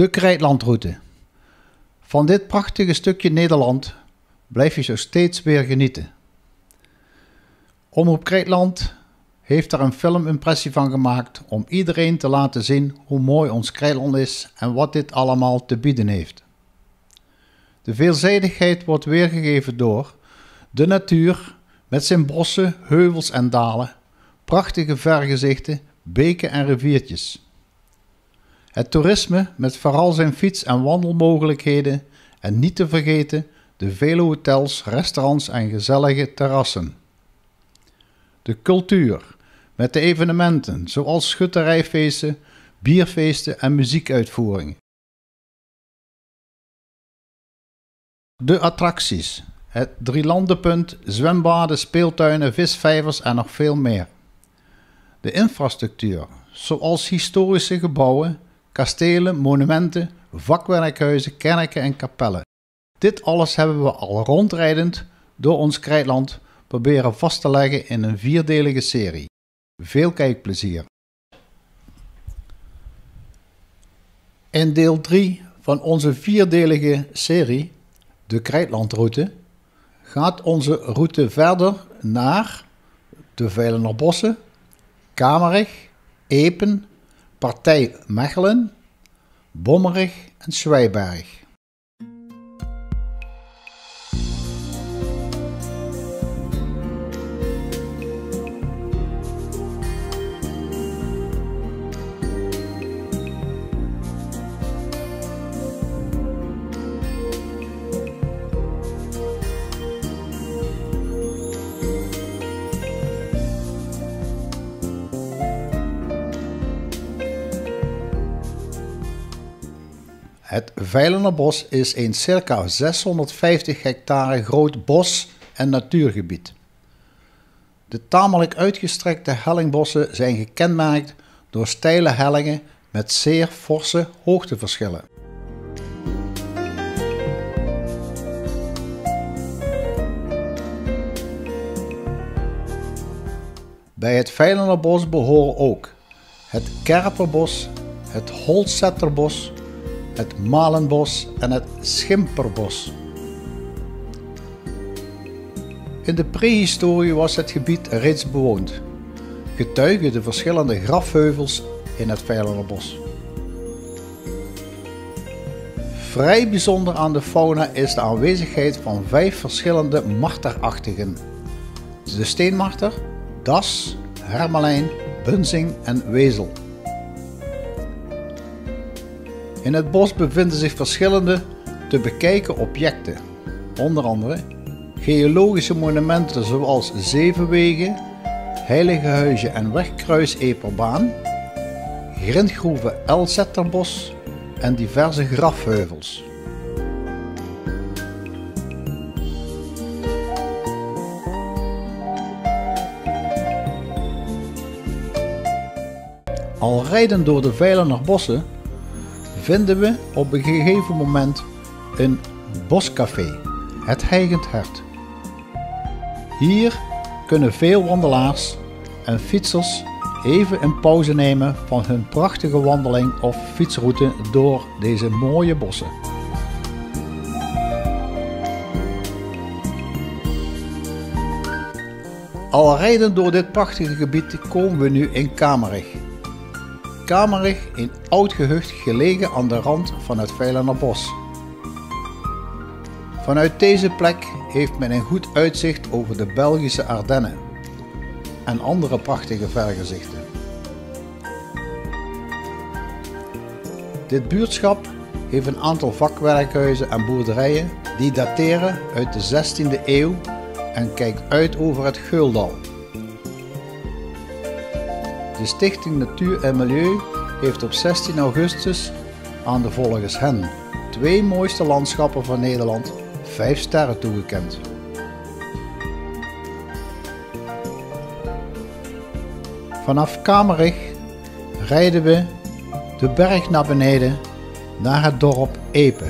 De Krijtlandroute. Van dit prachtige stukje Nederland blijf je zo steeds weer genieten. Omroep Krijtland heeft er een filmimpressie van gemaakt om iedereen te laten zien hoe mooi ons Krijtland is en wat dit allemaal te bieden heeft. De veelzijdigheid wordt weergegeven door de natuur met zijn bossen, heuvels en dalen, prachtige vergezichten, beken en riviertjes. Het toerisme met vooral zijn fiets- en wandelmogelijkheden en niet te vergeten de vele hotels, restaurants en gezellige terrassen. De cultuur met de evenementen zoals schutterijfeesten, bierfeesten en muziekuitvoeringen. De attracties, het drielandenpunt, zwembaden, speeltuinen, visvijvers en nog veel meer. De infrastructuur, zoals historische gebouwen, kastelen, monumenten, vakwerkhuizen, kerken en kapellen. Dit alles hebben we al rondrijdend door ons Krijtland proberen vast te leggen in een 4-delige serie. Veel kijkplezier! In deel 3 van onze 4-delige serie, de Krijtlandroute, gaat onze route verder naar de Vijlenerbossen, Kamerig, Epen, Partij Mechelen, Bommerig en Schwijberg. Het Vijlenerbos is een circa 650 hectare groot bos- en natuurgebied. De tamelijk uitgestrekte hellingbossen zijn gekenmerkt door steile hellingen met zeer forse hoogteverschillen. Bij het Vijlenerbos behoren ook het Kerperbos, het Holtzetterbos, het Malenbos en het Schimperbos. In de prehistorie was het gebied reeds bewoond, getuige de verschillende grafheuvels in het Vijlenerbos. Vrij bijzonder aan de fauna is de aanwezigheid van 5 verschillende marterachtigen: de steenmarter, das, hermelijn, bunzing en wezel. In het bos bevinden zich verschillende te bekijken objecten, onder andere geologische monumenten zoals Zevenwegen, Heilige Huisje en Wegkruis-Eperbaan, grindgroeven Elzetterbos en diverse grafheuvels. Al rijdend door de Vijlenerbossen vinden we op een gegeven moment een boscafé, het Hijgend Hert. Hier kunnen veel wandelaars en fietsers even een pauze nemen van hun prachtige wandeling of fietsroute door deze mooie bossen. Al rijdend door dit prachtige gebied komen we nu in Kamerig. Kamerig, een oud gehucht gelegen aan de rand van het Vijlenerbos. Vanuit deze plek heeft men een goed uitzicht over de Belgische Ardennen en andere prachtige vergezichten. Dit buurtschap heeft een aantal vakwerkhuizen en boerderijen die dateren uit de 16e eeuw en kijkt uit over het Geuldal. De Stichting Natuur en Milieu heeft op 16 augustus aan de volgens hen 2 mooiste landschappen van Nederland 5 sterren toegekend. Vanaf Kamerig rijden we de berg naar beneden naar het dorp Epe.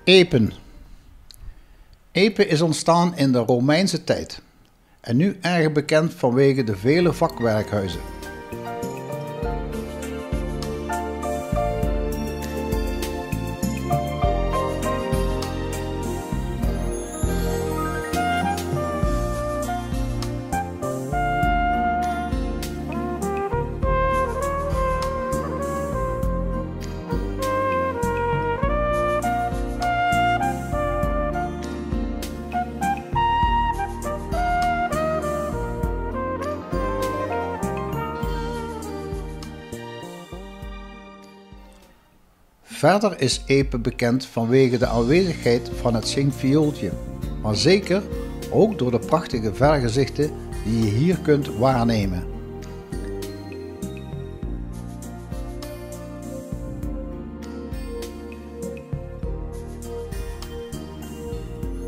Epen. Epe is ontstaan in de Romeinse tijd en nu erg bekend vanwege de vele vakwerkhuizen. Verder is Epe bekend vanwege de aanwezigheid van het zingviooltje, maar zeker ook door de prachtige vergezichten die je hier kunt waarnemen.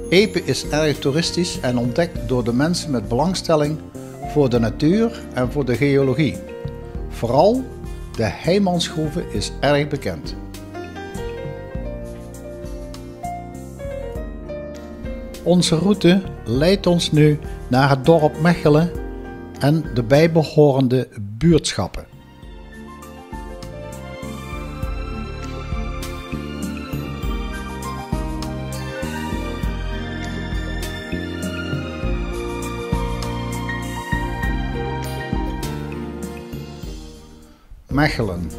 Epe is erg toeristisch en ontdekt door de mensen met belangstelling voor de natuur en voor de geologie. Vooral de Heimansgroeve is erg bekend. Onze route leidt ons nu naar het dorp Mechelen en de bijbehorende buurtschappen. Mechelen.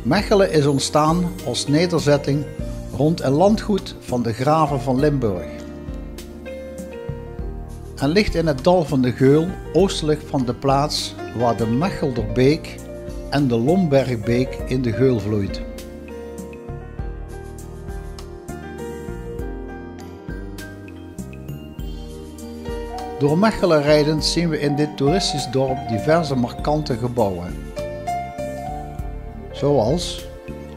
Mechelen is ontstaan als nederzetting rond een landgoed van de graven van Limburg en ligt in het dal van de Geul oostelijk van de plaats waar de Mechelderbeek en de Lombergbeek in de Geul vloeit. Door Mechelen rijdend zien we in dit toeristisch dorp diverse markante gebouwen, zoals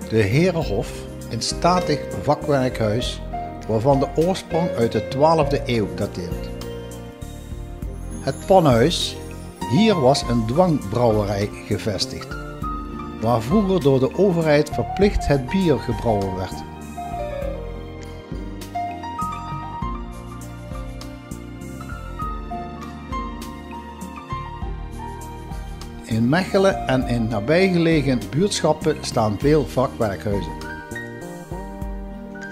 de Herenhof, een statig vakwerkhuis waarvan de oorsprong uit de 12e eeuw dateert. Het Panhuis, hier was een dwangbrouwerij gevestigd, waar vroeger door de overheid verplicht het bier gebrouwen werd. In Mechelen en in nabijgelegen buurtschappen staan veel vakwerkhuizen.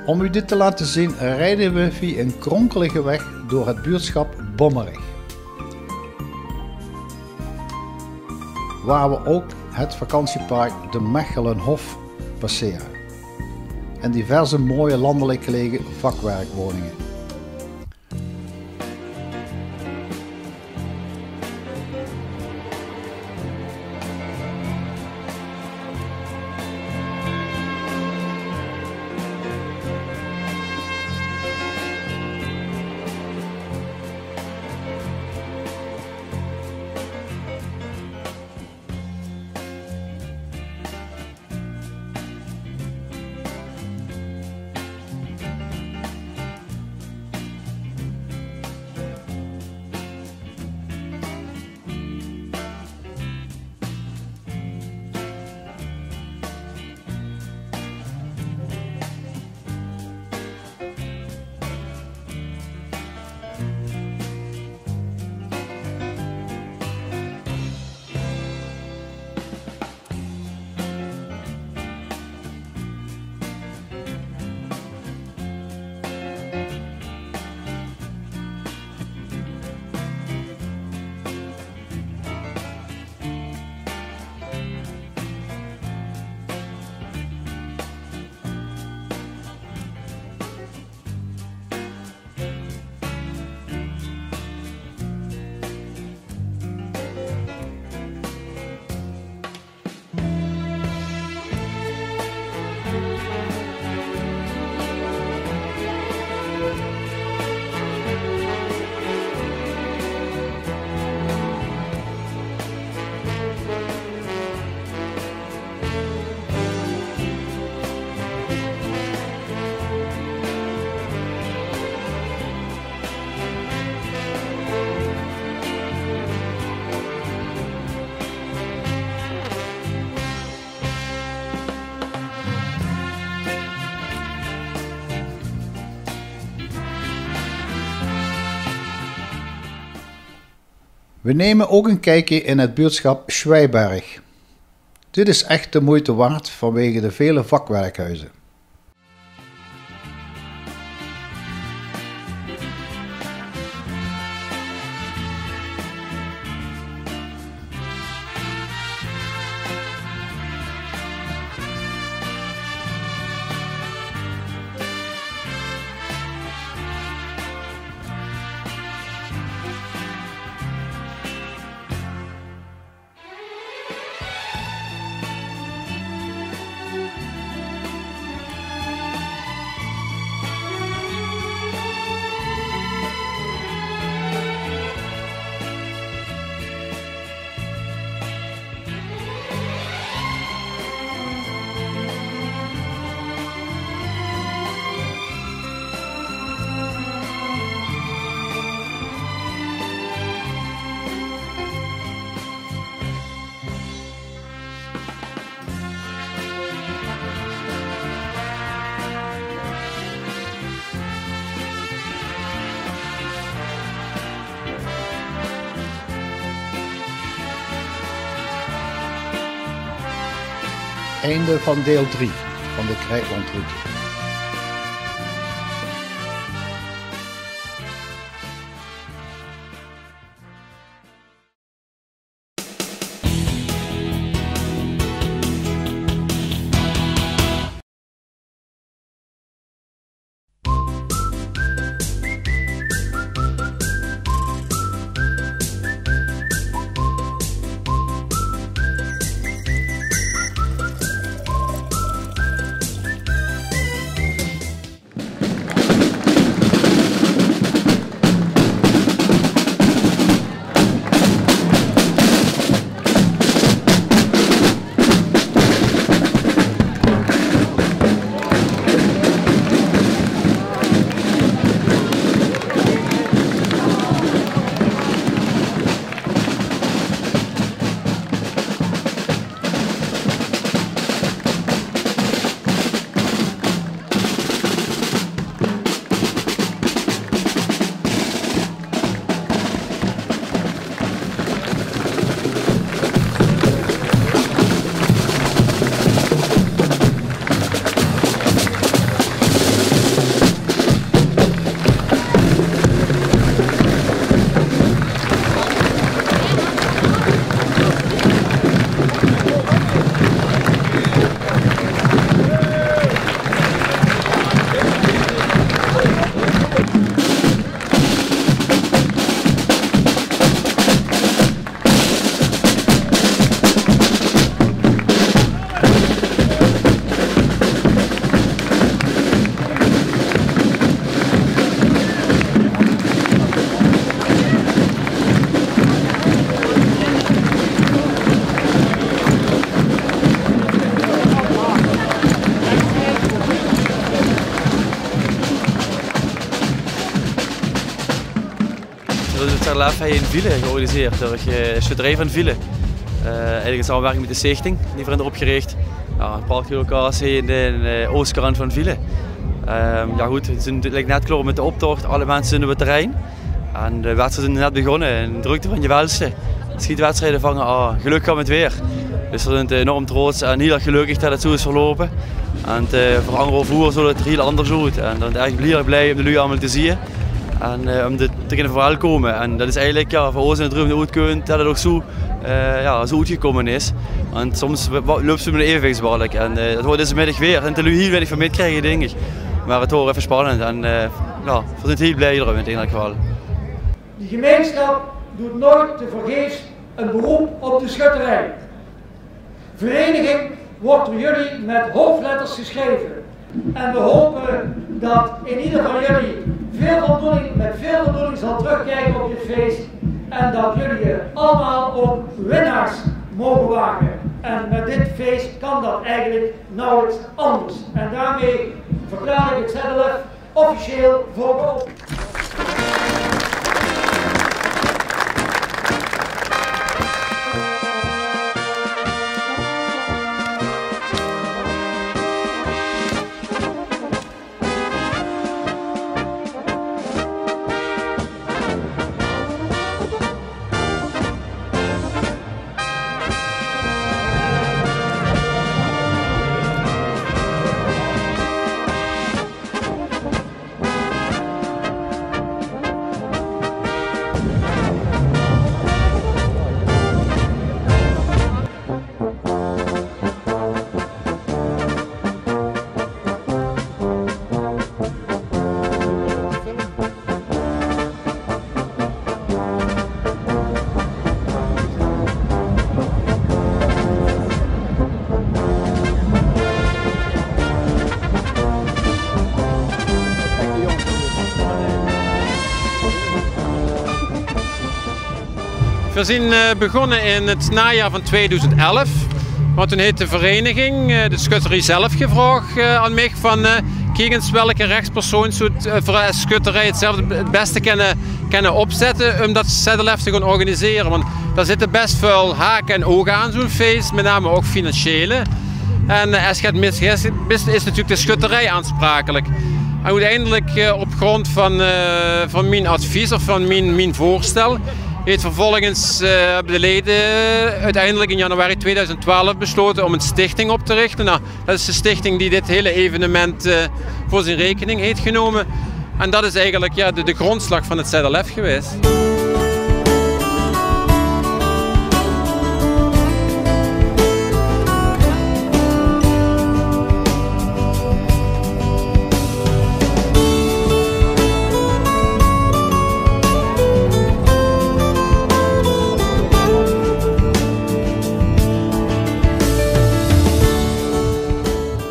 Om u dit te laten zien rijden we via een kronkelige weg door het buurtschap Bommerig, waar we ook het vakantiepark de Mechelenhof passeren en diverse mooie landelijk gelegen vakwerkwoningen. We nemen ook een kijkje in het buurtschap Schwijberg. Dit is echt de moeite waard vanwege de vele vakwerkhuizen. Einde van deel 3 van de Krijtlandroute. Het Verlaf heeft in Ville georganiseerd door de Schutterij van Ville. Eigenlijk in samenwerking met de Stichting, die werden opgericht. Ja, een prachtige locatie in de oostkant van Ville. Ja goed, het is net klaar met de optocht, alle mensen zijn op het terrein. En de wedstrijden zijn net begonnen, en drukte van je welste. Schietwedstrijden vangen, gelukkig met weer. Dus we zijn enorm trots en heel erg gelukkig dat het zo is verlopen. En voor anderhalf uur zal het heel anders uit. En dan ben ik heel erg blij om de jullie allemaal te zien. En om dit te kunnen verwelkomen. En dat is eigenlijk ja, voor ons in het droom uitkomt dat het ook zo, zo uitgekomen is. En soms loopt ze met een evenwichtsbalk. En dat wordt deze middag weer. En daar heel weinig van meekrijgen, denk ik. Maar het wordt even spannend. En we zijn heel blij erom in ieder geval. De gemeenschap doet nooit tevergeefs een beroep op de schutterij. Vereniging wordt door jullie met hoofdletters geschreven. En we hopen dat in ieder van jullie met veel voldoening zal terugkijken op dit feest. En dat jullie allemaal ook winnaars mogen wagen. En met dit feest kan dat eigenlijk nauwelijks anders. En daarmee verklaar ik het zelf officieel voor geopend. We zijn begonnen in het najaar van 2011. Want toen heeft de vereniging, de schutterij zelf, gevraagd aan mij van kijk eens welke rechtspersoon voor schutterij het beste kunnen opzetten om dat ZLF te gaan organiseren. Want daar zitten best veel haken en ogen aan zo'n feest, met name ook financiële. En als je het misgist, is natuurlijk de schutterij aansprakelijk. En uiteindelijk op grond van mijn advies of van mijn voorstel heeft vervolgens hebben de leden uiteindelijk in januari 2012 besloten om een stichting op te richten. Nou, dat is de stichting die dit hele evenement voor zijn rekening heeft genomen. En dat is eigenlijk ja, de grondslag van het ZLF geweest.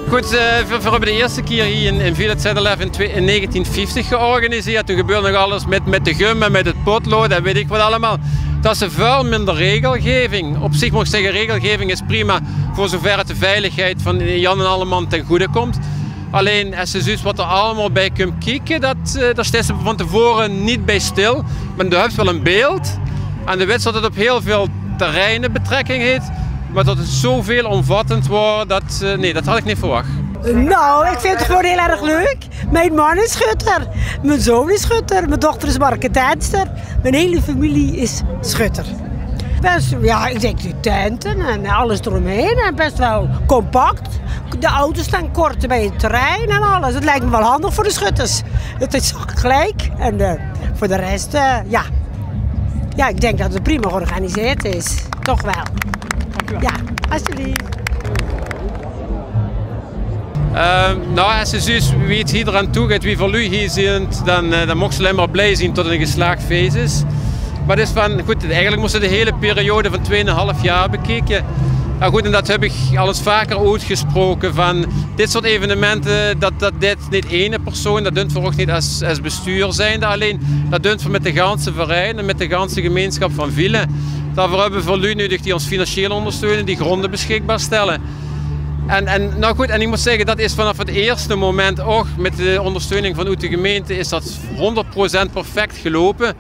Goed, we hebben de eerste keer hier in Villa ZLF in 1950 georganiseerd. Toen gebeurde nog alles met de gum en met het potlood en weet ik wat allemaal. Dat is veel minder regelgeving. Op zich mag ik zeggen, regelgeving is prima voor zover het de veiligheid van Jan en Alleman ten goede komt. Alleen als je ziet wat er allemaal bij komt kijken, daar staat ze van tevoren niet bij stil. Maar je hebt wel een beeld en de wet dat het op heel veel terreinen betrekking heeft. Maar dat het zoveel omvattend wordt, nee, dat had ik niet verwacht. Nou, ik vind het gewoon heel erg leuk. Mijn man is schutter, mijn zoon is schutter, mijn dochter is marketeerster. Mijn hele familie is schutter. Best, ja, ik denk de tenten en alles eromheen en best wel compact. De auto's staan kort bij het terrein en alles. Het lijkt me wel handig voor de schutters. Het is gelijk en voor de rest, ja, ik denk dat het prima georganiseerd is. Toch wel. Ja, alsjeblieft. Nou, als je ziet wie het hier aan toe gaat, wie voor u hier zit, dan mocht ze alleen maar blij zijn tot het een geslaagd feest is. Maar het is van, goed, eigenlijk moesten de hele periode van 2,5 jaar bekeken. Nou goed, en dat heb ik al eens vaker uitgesproken van dit soort evenementen, dat dit niet ene persoon, dat doet voor ook niet als bestuur zijnde alleen, dat doet voor met de ganse verein en met de ganse gemeenschap van Vielen. Daarvoor hebben we voor u nodig die ons financieel ondersteunen, die gronden beschikbaar stellen. Nou goed, en ik moet zeggen, dat is vanaf het eerste moment ook met de ondersteuning van de gemeente is dat 100% perfect gelopen.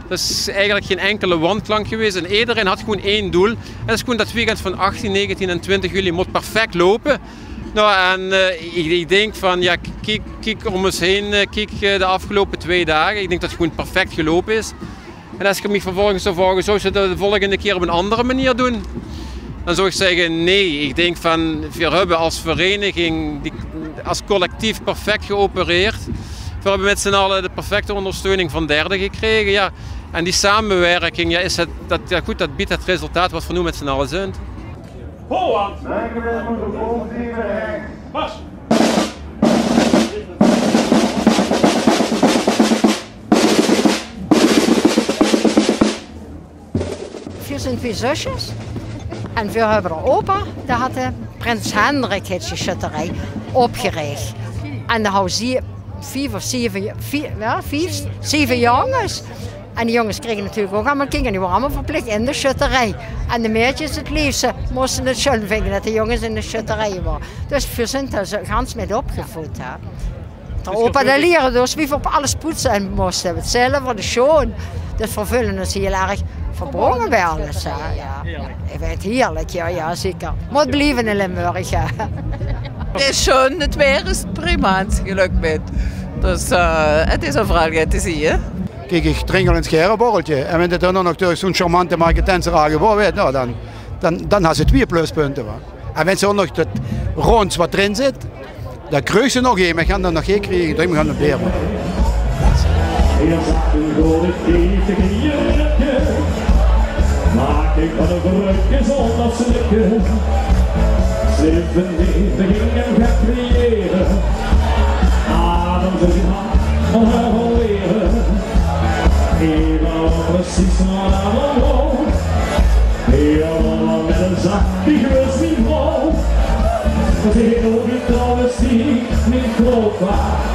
Dat is eigenlijk geen enkele wantklank geweest en iedereen had gewoon één doel. En dat is gewoon dat weekend van 18, 19 en 20 juli moet perfect lopen. Nou, en ik denk van, ja, kijk om ons heen, kijk de afgelopen 2 dagen. Ik denk dat het gewoon perfect gelopen is. En als ik me vervolgens zou vragen, zou je dat de volgende keer op een andere manier doen? Dan zou ik zeggen, nee. Ik denk van, we hebben als vereniging, als collectief perfect geopereerd. We hebben met z'n allen de perfecte ondersteuning van derden gekregen. Ja. En die samenwerking, ja, dat biedt het resultaat wat we nu met z'n allen zijn. Holland! Pas! We zijn 2 zusjes en we hebben een opa, die had de Prins Hendrik het de schutterij opgericht. En dan hadden ze 7 jongens. En die jongens kregen natuurlijk ook allemaal kinderen, die waren allemaal verplicht in de schutterij. En de meisjes het liefst moesten het schön vinden dat de jongens in de schutterij waren. Dus we zijn daar gans mee opgevoed. Hè. De opa de leren dus wie we op alles poetsen moesten. Het zilver, de schoon. Dat vervullen is heel erg verbrongen bij alles. Ja. Ik weet heerlijk, ja zeker. Moet blijven in Limburg. Ja. Het is schoon, het weer is prima, het gelukt met. Dus het is overal te zien. Kijk, ik drink al een scherenborreltje en wenn dan nog door zo'n charmante marketenser aangeboren wordt, nou, dan had ze 2 pluspunten. En wenn ze ook nog dat rond wat erin zit, dan kruis ze nog één, we gaan dan nog geen krijgen, dan gaan we weer. Maak ik van een brugje zonder slikken. Slippen die begingen gaan creëren. Adem ze in hand om haar leren. Helemaal precies naar de loop. Helemaal met een zak die geus niet valt. Het heel getrouwens die niet groot was.